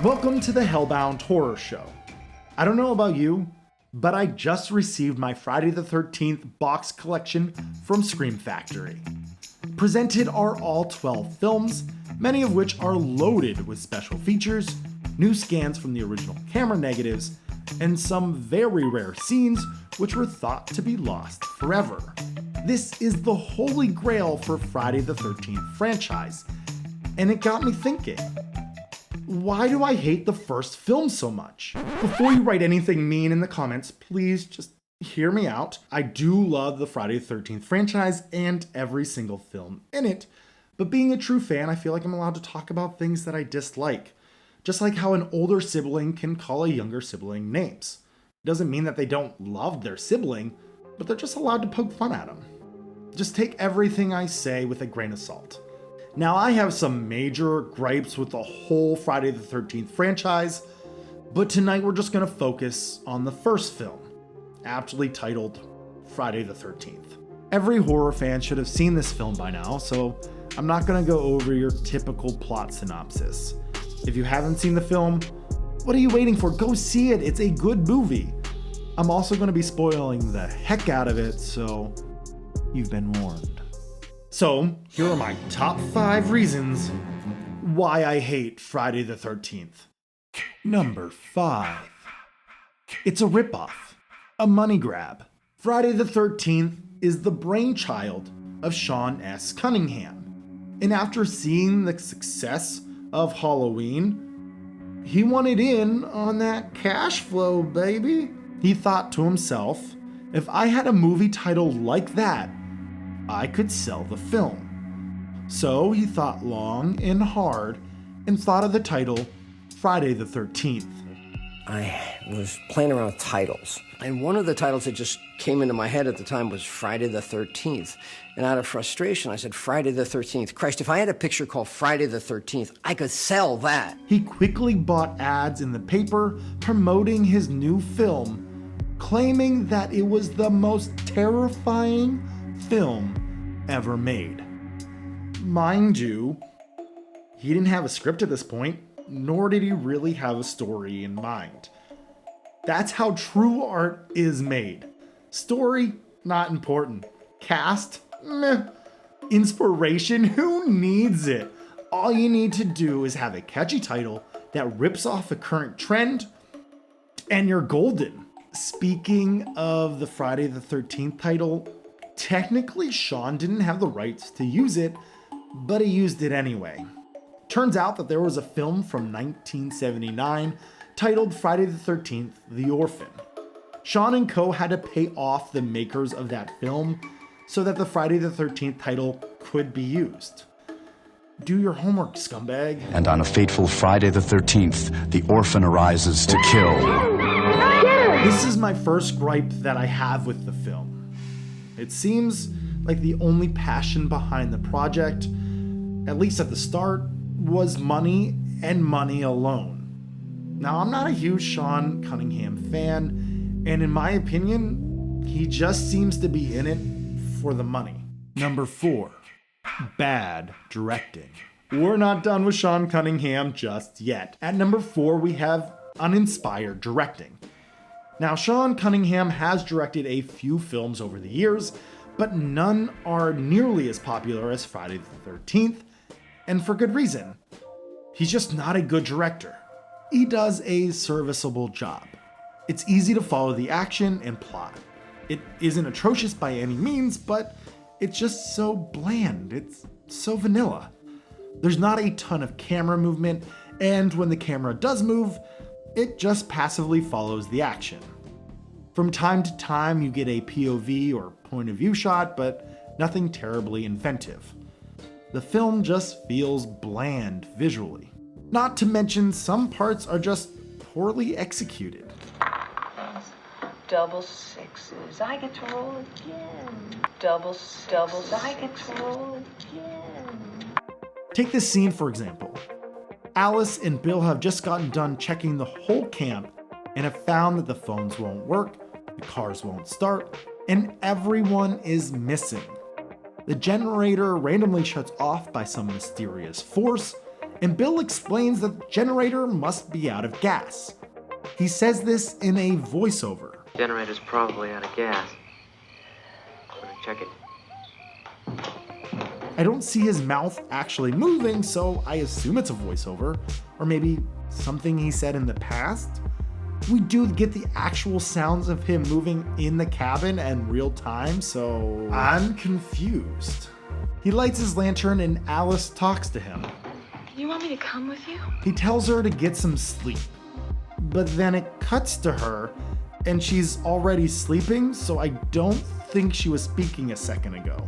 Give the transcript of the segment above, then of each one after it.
Welcome to the HellBound Horror Show. I don't know about you, but I just received my Friday the 13th box collection from Scream Factory. Presented are all 12 films, many of which are loaded with special features, new scans from the original camera negatives, and some very rare scenes which were thought to be lost forever. This is the holy grail for Friday the 13th franchise, and it got me thinking. Why do I hate the first film so much? Before you write anything mean in the comments, please just hear me out. I do love the Friday the 13th franchise and every single film in it, but being a true fan, I feel like I'm allowed to talk about things that I dislike. Just like how an older sibling can call a younger sibling names. It doesn't mean that they don't love their sibling, but they're just allowed to poke fun at them. Just take everything I say with a grain of salt. Now, I have some major gripes with the whole Friday the 13th franchise, but tonight we're just going to focus on the first film, aptly titled Friday the 13th. Every horror fan should have seen this film by now, so I'm not going to go over your typical plot synopsis. If you haven't seen the film, what are you waiting for? Go see it. It's a good movie. I'm also going to be spoiling the heck out of it, so you've been warned. So, here are my top 5 reasons why I hate Friday the 13th. Number 5. It's a ripoff, a money grab. Friday the 13th is the brainchild of Sean S. Cunningham. And after seeing the success of Halloween, he wanted in on that cash flow, baby. He thought to himself, if I had a movie title like that, I could sell the film. So he thought long and hard and thought of the title Friday the 13th. I was playing around with titles, and one of the titles that just came into my head at the time was Friday the 13th. And out of frustration, I said, Friday the 13th. Christ, if I had a picture called Friday the 13th, I could sell that. He quickly bought ads in the paper promoting his new film, claiming that it was the most terrifying film ever made. Mind you, he didn't have a script at this point, nor did he really have a story in mind. That's how true art is made. Story, not important. Cast, meh. Inspiration, who needs it? All you need to do is have a catchy title that rips off a current trend, and you're golden. Speaking of the Friday the 13th title, technically Sean didn't have the rights to use it, but he used it anyway. Turns out that there was a film from 1979 titled Friday the 13th, The Orphan. Sean and co had to pay off the makers of that film so that the Friday the 13th title could be used. Do your homework, scumbag. And on a fateful Friday the 13th, the orphan arises to kill. This is my first gripe that I have with the film. It seems like the only passion behind the project, at least at the start, was money and money alone. Now, I'm not a huge Sean Cunningham fan, and in my opinion, he just seems to be in it for the money. Number 4, bad directing. We're not done with Sean Cunningham just yet. At number 4, we have uninspired directing. Now, Sean Cunningham has directed a few films over the years, but none are nearly as popular as Friday the 13th, and for good reason. He's just not a good director. He does a serviceable job. It's easy to follow the action and plot. It isn't atrocious by any means, but it's just so bland. It's so vanilla. There's not a ton of camera movement, and when the camera does move, it just passively follows the action. From time to time, you get a POV or point of view shot, but nothing terribly inventive. The film just feels bland visually. Not to mention, some parts are just poorly executed. Double sixes, I get to roll again. Doubles, I get to roll again. Take this scene for example. Alice and Bill have just gotten done checking the whole camp and have found that the phones won't work, the cars won't start, and everyone is missing. The generator randomly shuts off by some mysterious force, and Bill explains that the generator must be out of gas. He says this in a voiceover. Generator's probably out of gas. I'm gonna check it. I don't see his mouth actually moving, so I assume it's a voiceover, or maybe something he said in the past. We do get the actual sounds of him moving in the cabin and real time, so I'm confused. He lights his lantern and Alice talks to him. You want me to come with you? He tells her to get some sleep, but then it cuts to her and she's already sleeping, so I don't think she was speaking a second ago.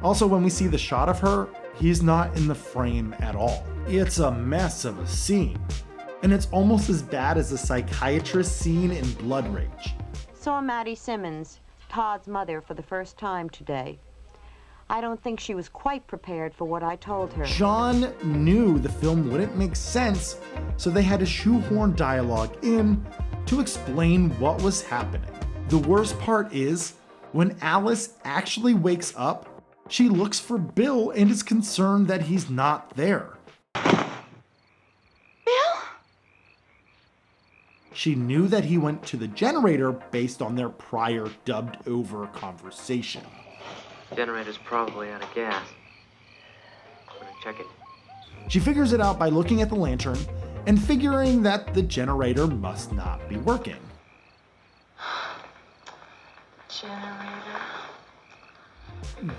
Also, when we see the shot of her, he's not in the frame at all. It's a mess of a scene, and it's almost as bad as the psychiatrist scene in Blood Rage. Saw Maddie Simmons, Todd's mother, for the first time today. I don't think she was quite prepared for what I told her. Sean knew the film wouldn't make sense, so they had to shoehorn dialogue in to explain what was happening. The worst part is, when Alice actually wakes up, she looks for Bill and is concerned that he's not there. Bill? She knew that he went to the generator based on their prior dubbed over conversation. Generator's probably out of gas. I'm gonna check it. She figures it out by looking at the lantern and figuring that the generator must not be working. Generator.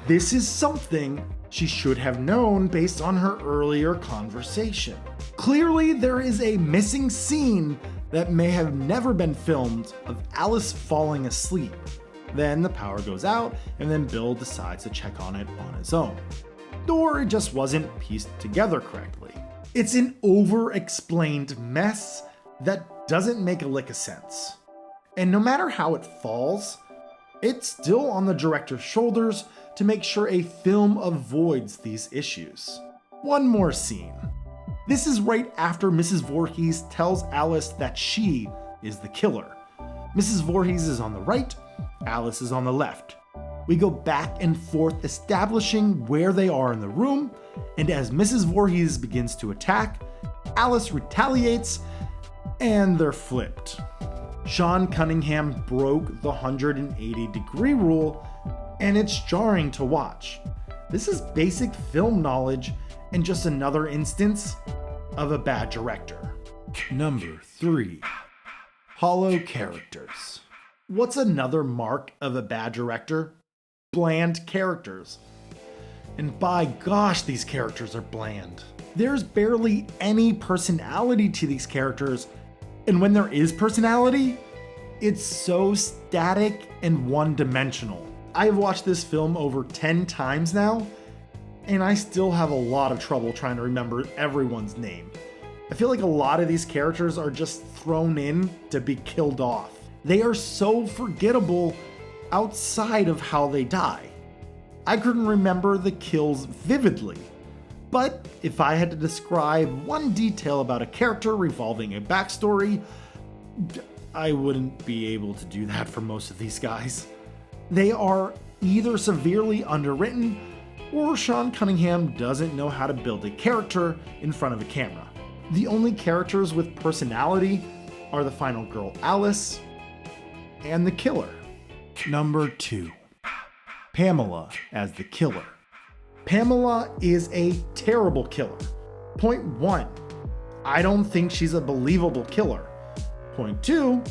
This is something she should have known based on her earlier conversation. Clearly, there is a missing scene that may have never been filmed of Alice falling asleep. Then the power goes out, and then Bill decides to check on it on his own. Or it just wasn't pieced together correctly. It's an over-explained mess that doesn't make a lick of sense. And no matter how it falls, it's still on the director's shoulders to make sure a film avoids these issues. One more scene. This is right after Mrs. Voorhees tells Alice that she is the killer. Mrs. Voorhees is on the right, Alice is on the left. We go back and forth establishing where they are in the room, and as Mrs. Voorhees begins to attack, Alice retaliates, and they're flipped. Sean Cunningham broke the 180-degree rule, and it's jarring to watch. This is basic film knowledge and just another instance of a bad director. Number 3. Hollow characters. What's another mark of a bad director? Bland characters. And by gosh, these characters are bland. There's barely any personality to these characters, and when there is personality, it's so static and one-dimensional. I have watched this film over 10 times now, and I still have a lot of trouble trying to remember everyone's name. I feel like a lot of these characters are just thrown in to be killed off. They are so forgettable outside of how they die. I couldn't remember the kills vividly, but if I had to describe one detail about a character revolving a backstory, I wouldn't be able to do that for most of these guys. They are either severely underwritten, or Sean Cunningham doesn't know how to build a character in front of a camera. The only characters with personality are the final girl Alice and the killer. Number 2. Pamela as the killer. Pamela is a terrible killer. Point 1. I don't think she's a believable killer. Point 2.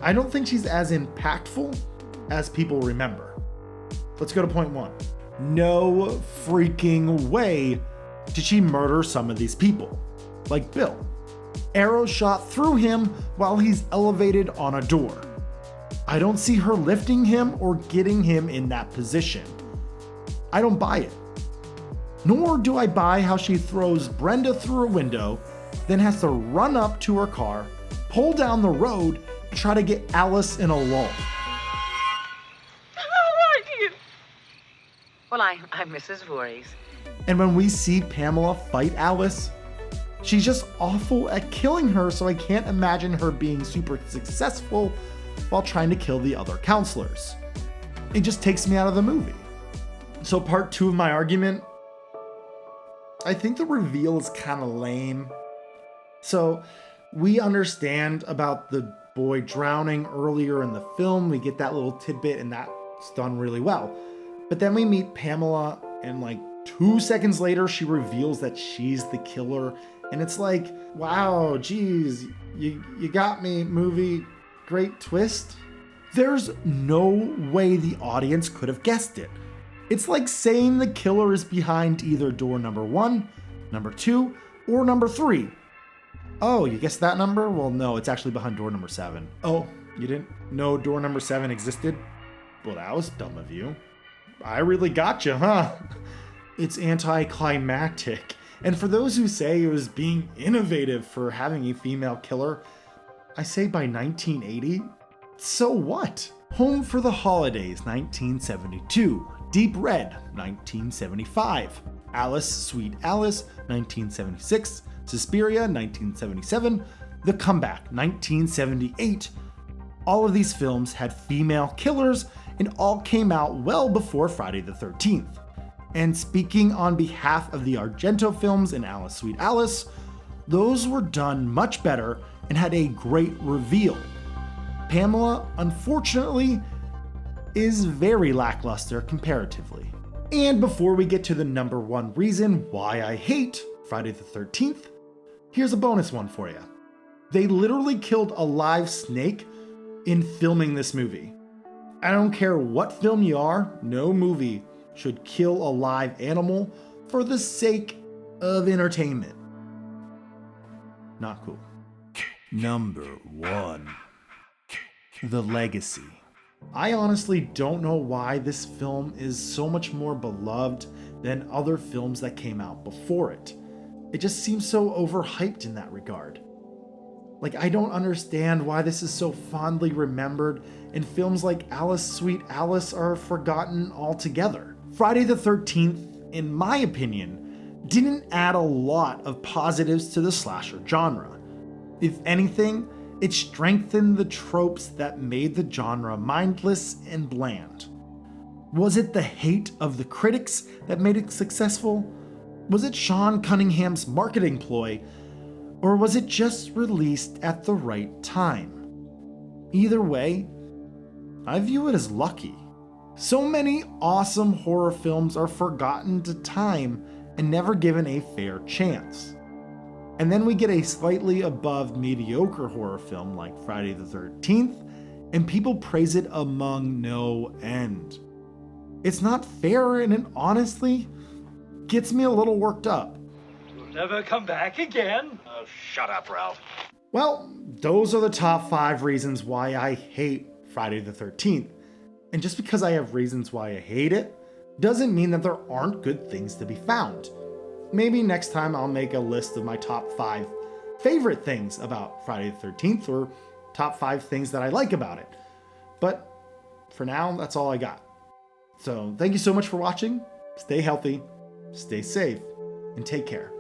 I don't think she's as impactful as people remember. Let's go to point 1. No freaking way did she murder some of these people, like Bill. Arrow shot through him while he's elevated on a door. I don't see her lifting him or getting him in that position. I don't buy it. Nor do I buy how she throws Brenda through a window, then has to run up to her car, pull down the road, and try to get Alice in a lull. How are you? Well, I'm Mrs. Voorhees. And when we see Pamela fight Alice, she's just awful at killing her, so I can't imagine her being super successful while trying to kill the other counselors. It just takes me out of the movie. So part 2 of my argument, I think the reveal is kind of lame. So we understand about the boy drowning earlier in the film. We get that little tidbit and that's done really well. But then we meet Pamela and like 2 seconds later, she reveals that she's the killer. And it's like, wow, geez, you got me, movie. Great twist. There's no way the audience could have guessed it. It's like saying the killer is behind either door number 1, number 2, or number 3. Oh, you guessed that number? Well, no, it's actually behind door number 7. Oh, you didn't know door number 7 existed? Well, that was dumb of you. I really got you, huh? It's anticlimactic. And for those who say it was being innovative for having a female killer, I say by 1980, so what? Home for the Holidays, 1972. Deep Red, 1975. Alice, Sweet Alice, 1976. Suspiria, 1977. The Comeback, 1978. All of these films had female killers and all came out well before Friday the 13th. And speaking on behalf of the Argento films and Alice, Sweet Alice, those were done much better and had a great reveal. Pamela, unfortunately, is very lackluster comparatively. And before we get to the number 1 reason why I hate Friday the 13th, here's a bonus one for you. They literally killed a live snake in filming this movie. I don't care what film you are, no movie should kill a live animal for the sake of entertainment. Not cool. Number 1. The Legacy. I honestly don't know why this film is so much more beloved than other films that came out before it. It just seems so overhyped in that regard. Like, I don't understand why this is so fondly remembered and films like Alice, Sweet Alice are forgotten altogether. Friday the 13th, in my opinion, didn't add a lot of positives to the slasher genre. If anything, it strengthened the tropes that made the genre mindless and bland. Was it the hate of the critics that made it successful? Was it Sean Cunningham's marketing ploy? Or was it just released at the right time? Either way, I view it as lucky. So many awesome horror films are forgotten to time and never given a fair chance. And then we get a slightly above mediocre horror film like Friday the 13th, and people praise it among no end. It's not fair, and it honestly gets me a little worked up. You'll never come back again. Oh, shut up, Ralph. Well, those are the top 5 reasons why I hate Friday the 13th. And just because I have reasons why I hate it, doesn't mean that there aren't good things to be found. Maybe next time I'll make a list of my top 5 favorite things about Friday the 13th, or top 5 things that I like about it. But for now, that's all I got. So thank you so much for watching. Stay healthy, stay safe, and take care.